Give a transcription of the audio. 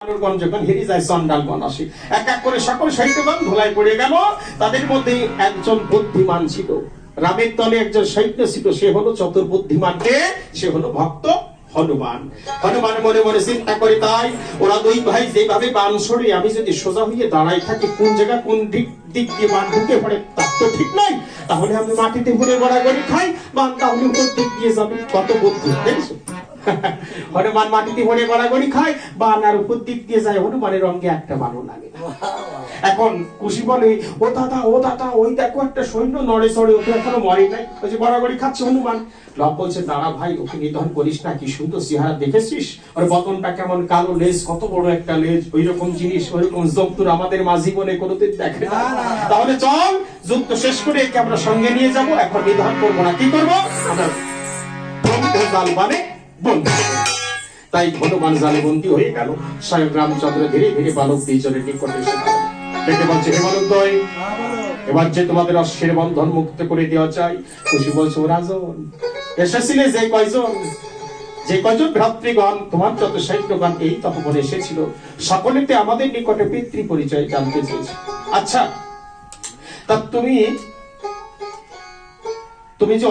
যখন হেরে যায় চন্ডালগণ আসে, এক এক করে সকল সৈন্যগণ ধুলায় পড়ে গেল। তাদের মধ্যে একজন বুদ্ধিমান ছিল, রামের দলে একজন সৈন্য ছিল, সে হলো চতুর্বুদ্ধিমান। কে? সে হলো ভক্ত হনুমান। হনুমান মনে মনে চিন্তা করে, তাই ওরা দুই ভাই যেভাবে বান ছড়ে, আমি যদি সোজা হয়ে দাঁড়াই থাকি, কোন জায়গা কোন দিক দিয়ে বান ঢুকে পড়ে তার তো ঠিক নাই। তাহলে আমি মাটিতে ঘুরে গড়াগড়ি খাই, বান তাহলে উপর দিক দিয়ে যাবে। কত বুদ্ধি দেখছো? হনুমান মাটিতে পড়ে গড়াগড়ি খায়, বান আর উপর দিক দিয়ে যায়, হনুমানের রঙে একটা ভালো লাগে না। এখন খুশি বলে, ও দাদা ওই দেখো একটা সৈন্য নড়ে চড়ে, ওকে এখনো মরে নাই, ওই যে গড়াগড়ি খাচ্ছে হনুমান। লব বলছে, দাঁড়া ভাই, ওকে নিধন করিস না, কি সুন্দর চেহারা দেখেছিস, ওর বদনটা কেমন কালো, লেজ কত বড় একটা লেজ, ওই রকম জিনিস ওই রকম জন্তুর আমাদের মা জীবনে কোনোদিন দেখে না। তাহলে চল যুদ্ধ শেষ করে একে আমরা সঙ্গে নিয়ে যাব, এখন নিধন করবো না, কি করবো আমরা জাল মানে বন্ধু। তাই হনুমান জালে বন্দী হয়ে গেল। স্বয়ং রামচন্দ্র ধীরে ধীরে বালক দুইজনের নিকটে এসে দেখে বলছে, হে বালক দ্বয়, এবার যে তোমাদের অশ্বের বন্ধন মুক্ত করে দেওয়া চাই। খুশি বলছে, ও রাজন, এসেছিলে যে কয়জন ভ্রাতৃগণ, তোমার যত সৈন্যগণ এই তপবনে এসেছিল, সকলেতে আমাদের নিকটে পিতৃ পরিচয় জানতে চেয়েছে। আচ্ছা, তা তুমি যে